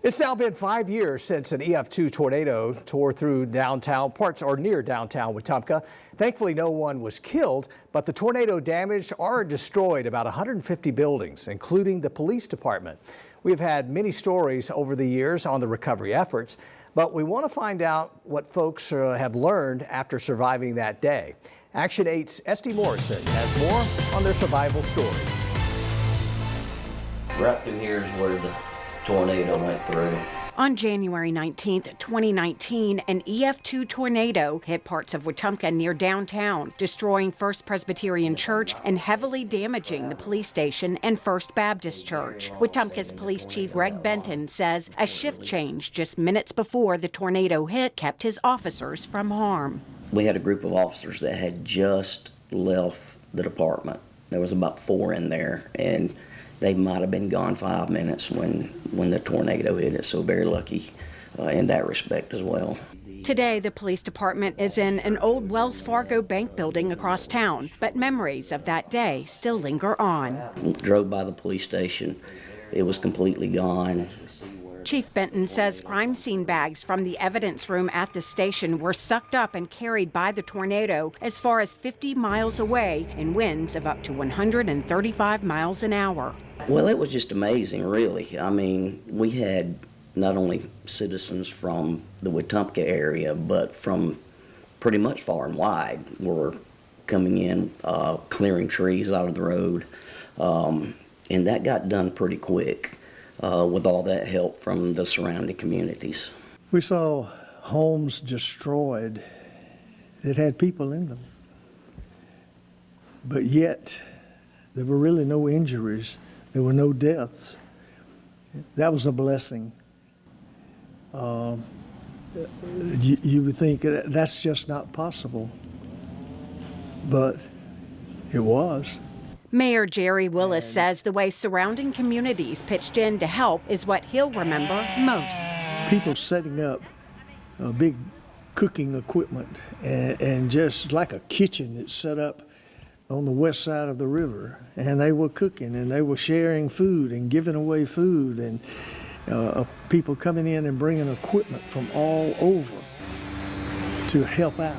It's now been 5 years since an EF2 tornado tore through downtown parts or near downtown Wetumpka. Thankfully, no one was killed, but the tornado damaged or destroyed about 150 buildings, including the police department. We've had many stories over the years on the recovery efforts, but we want to find out what folks have learned after surviving that day. Action 8's Esty Morrison has more on their survival stories. Right through here is where the tornado went through. On January 19, 2019, an EF2 tornado hit parts of Wetumpka near downtown, destroying First Presbyterian Church and heavily damaging the police station and First Baptist Church. Wetumpka's Police Chief Greg Benton says a shift change just minutes before the tornado hit kept his officers from harm. We had a group of officers that had just left the department. There was about 4 in there, and they might have been gone 5 minutes when the tornado hit it, so very lucky in that respect as well. Today, the police department is in an old Wells Fargo bank building across town, but memories of that day still linger on. Drove by the police station, it was completely gone. Chief Benton says crime scene bags from the evidence room at the station were sucked up and carried by the tornado as far as 50 miles away in winds of up to 135 miles an hour. Well, it was just amazing, really. I mean, we had not only citizens from the Wetumpka area, but from pretty much far and wide were coming in, clearing trees out of the road, and that got done pretty quick. With all that help from the surrounding communities. We saw homes destroyed that had people in them, but yet there were really no injuries, there were no deaths. That was a blessing. You would think that's just not possible, but it was. Mayor Jerry Willis says the way surrounding communities pitched in to help is what he'll remember most. People setting up big cooking equipment and just like a kitchen that's set up on the west side of the river, and they were cooking and they were sharing food and giving away food, and people coming in and bringing equipment from all over to help out,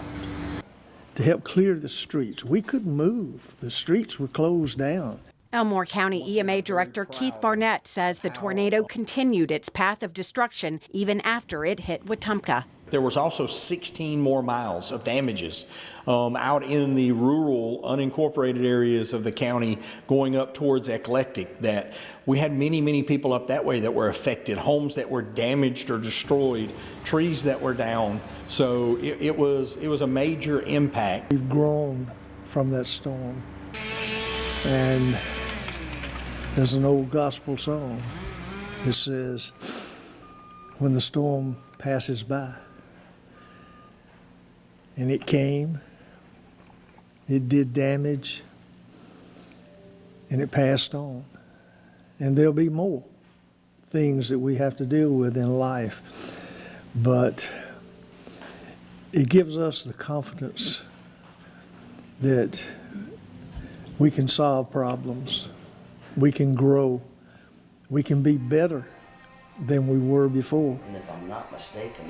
to help clear the streets. We couldn't move. The streets were closed down. Elmore County EMA Director Keith Barnett says the tornado continued its path of destruction even after it hit Wetumpka. There was also 16 more miles of damages out in the rural, unincorporated areas of the county going up towards Eclectic, that we had many, many people up that way that were affected, homes that were damaged or destroyed, trees that were down. So it was a major impact. We've grown from that storm. And there's an old gospel song that says, when the storm passes by, and it came, it did damage, and it passed on. And there'll be more things that we have to deal with in life, but it gives us the confidence that we can solve problems, we can grow, we can be better than we were before. And if I'm not mistaken,